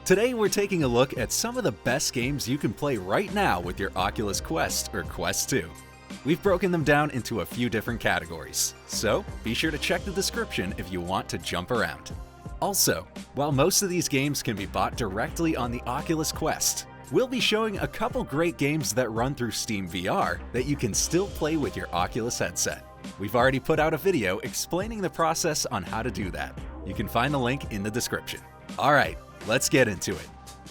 Today we're taking a look at some of the best games you can play right now with your Oculus Quest or Quest 2. We've broken them down into a few different categories, so be sure to check the description if you want to jump around. Also, while most of these games can be bought directly on the Oculus Quest, we'll be showing a couple great games that run through Steam VR that you can still play with your Oculus headset. We've already put out a video explaining the process on how to do that. You can find the link in the description. Alright, let's get into it.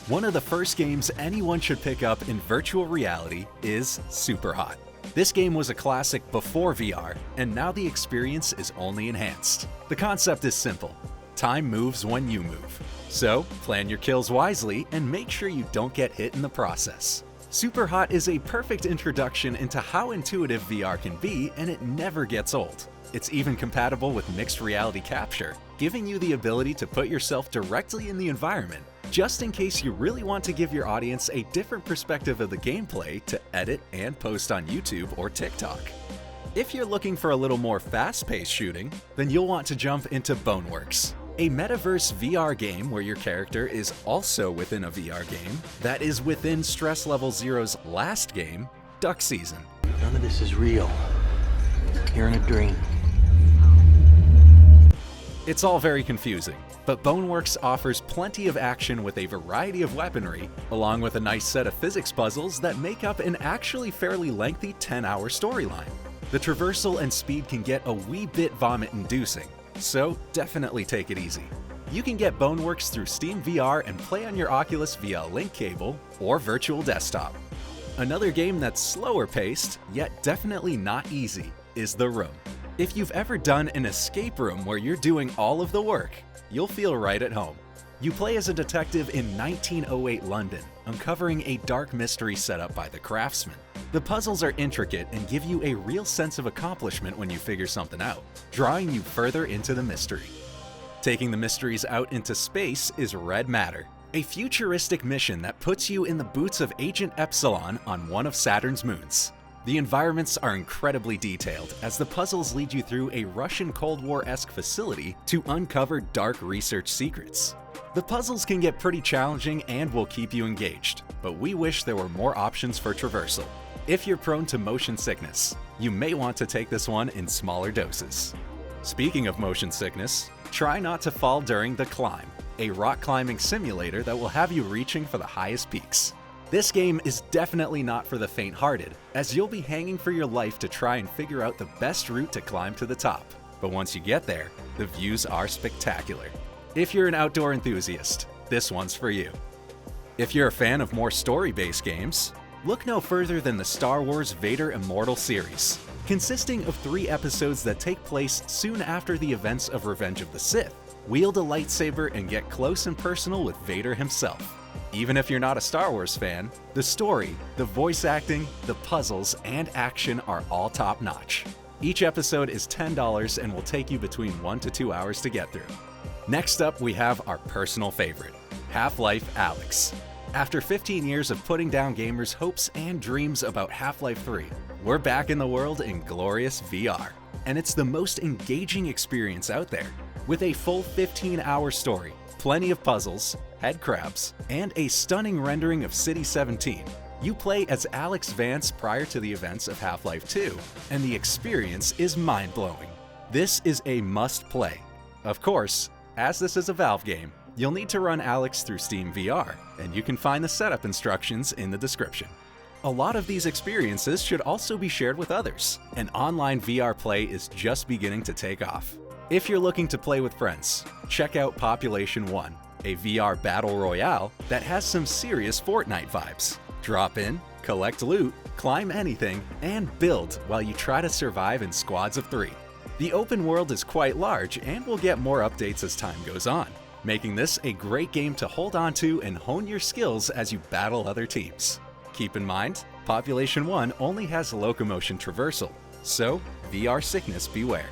One of the first games anyone should pick up in virtual reality is Superhot. This game was a classic before VR, and now the experience is only enhanced. The concept is simple. Time moves when you move. So, plan your kills wisely and make sure you don't get hit in the process. Superhot is a perfect introduction into how intuitive VR can be, and it never gets old. It's even compatible with mixed reality capture, giving you the ability to put yourself directly in the environment, just in case you really want to give your audience a different perspective of the gameplay to edit and post on YouTube or TikTok. If you're looking for a little more fast-paced shooting, then you'll want to jump into Boneworks, a metaverse VR game where your character is also within a VR game that is within Stress Level Zero's last game, Duck Season. None of this is real. You're in a dream. It's all very confusing, but Boneworks offers plenty of action with a variety of weaponry, along with a nice set of physics puzzles that make up an actually fairly lengthy 10-hour storyline. The traversal and speed can get a wee bit vomit-inducing, so definitely take it easy. You can get Boneworks through Steam VR and play on your Oculus via a link cable or virtual desktop. Another game that's slower paced, yet definitely not easy, is The Room. If you've ever done an escape room where you're doing all of the work, you'll feel right at home. You play as a detective in 1908 London, uncovering a dark mystery set up by the craftsman. The puzzles are intricate and give you a real sense of accomplishment when you figure something out, drawing you further into the mystery. Taking the mysteries out into space is Red Matter, a futuristic mission that puts you in the boots of Agent Epsilon on one of Saturn's moons. The environments are incredibly detailed as the puzzles lead you through a Russian Cold War-esque facility to uncover dark research secrets. The puzzles can get pretty challenging and will keep you engaged, but we wish there were more options for traversal. If you're prone to motion sickness, you may want to take this one in smaller doses. Speaking of motion sickness, try not to fall during The Climb, a rock climbing simulator that will have you reaching for the highest peaks. This game is definitely not for the faint-hearted, as you'll be hanging for your life to try and figure out the best route to climb to the top. But once you get there, the views are spectacular. If you're an outdoor enthusiast, this one's for you. If you're a fan of more story-based games, look no further than the Star Wars Vader Immortal series, consisting of 3 episodes that take place soon after the events of Revenge of the Sith. Wield a lightsaber and get close and personal with Vader himself. Even if you're not a Star Wars fan, the story, the voice acting, the puzzles, and action are all top-notch. Each episode is $10 and will take you between 1 to 2 hours to get through. Next up, we have our personal favorite, Half-Life Alyx. After 15 years of putting down gamers' hopes and dreams about Half-Life 3, we're back in the world in glorious VR. And it's the most engaging experience out there, with a full 15-hour story, plenty of puzzles, head crabs, and a stunning rendering of City 17. You play as Alex Vance prior to the events of Half-Life 2, and the experience is mind-blowing. This is a must-play. Of course, as this is a Valve game, you'll need to run Alyx through Steam VR, and you can find the setup instructions in the description. A lot of these experiences should also be shared with others, and online VR play is just beginning to take off. If you're looking to play with friends, check out Population 1, a VR battle royale that has some serious Fortnite vibes. Drop in, collect loot, climb anything, and build while you try to survive in squads of 3. The open world is quite large and will get more updates as time goes on, making this a great game to hold on to and hone your skills as you battle other teams. Keep in mind, Population 1 only has locomotion traversal, so VR sickness beware.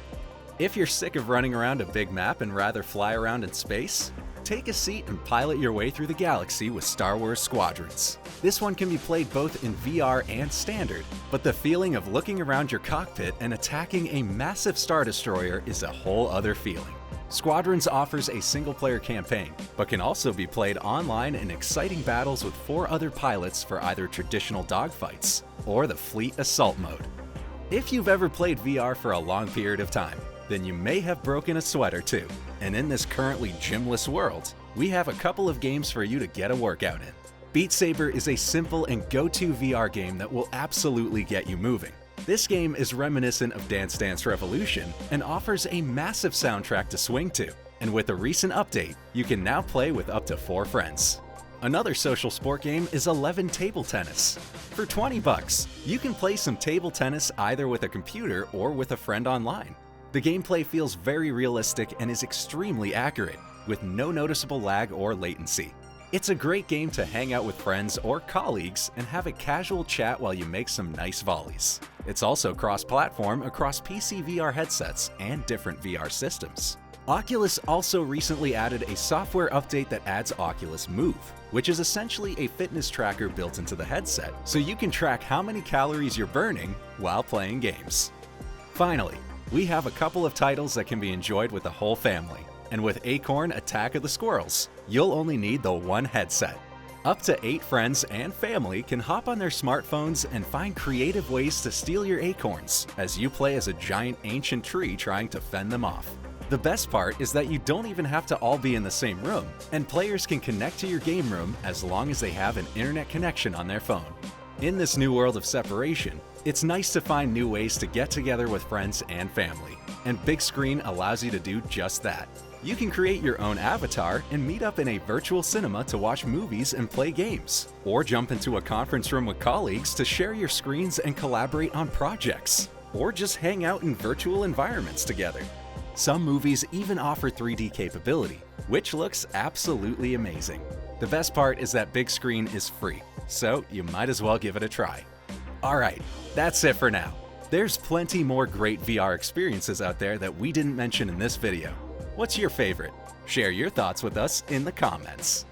If you're sick of running around a big map and rather fly around in space, take a seat and pilot your way through the galaxy with Star Wars Squadrons. This one can be played both in VR and standard, but the feeling of looking around your cockpit and attacking a massive Star Destroyer is a whole other feeling. Squadrons offers a single-player campaign, but can also be played online in exciting battles with 4 other pilots for either traditional dogfights or the Fleet Assault mode. If you've ever played VR for a long period of time, then you may have broken a sweat or two. And in this currently gymless world, we have a couple of games for you to get a workout in. Beat Saber is a simple and go-to VR game that will absolutely get you moving. This game is reminiscent of Dance Dance Revolution and offers a massive soundtrack to swing to. And with a recent update, you can now play with up to 4 friends. Another social sport game is 11 Table Tennis. For $20, you can play some table tennis either with a computer or with a friend online. The gameplay feels very realistic and is extremely accurate, with no noticeable lag or latency. It's a great game to hang out with friends or colleagues and have a casual chat while you make some nice volleys. It's also cross-platform across PC VR headsets and different VR systems. Oculus also recently added a software update that adds Oculus Move, which is essentially a fitness tracker built into the headset, so you can track how many calories you're burning while playing games. Finally, we have a couple of titles that can be enjoyed with the whole family. And with Acorn Attack of the Squirrels, you'll only need the one headset. Up to 8 friends and family can hop on their smartphones and find creative ways to steal your acorns as you play as a giant ancient tree trying to fend them off. The best part is that you don't even have to all be in the same room, and players can connect to your game room as long as they have an internet connection on their phone. In this new world of separation, it's nice to find new ways to get together with friends and family, and Big Screen allows you to do just that. You can create your own avatar and meet up in a virtual cinema to watch movies and play games, or jump into a conference room with colleagues to share your screens and collaborate on projects, or just hang out in virtual environments together. Some movies even offer 3D capability, which looks absolutely amazing. The best part is that Big Screen is free, so you might as well give it a try. Alright, that's it for now. There's plenty more great VR experiences out there that we didn't mention in this video. What's your favorite? Share your thoughts with us in the comments.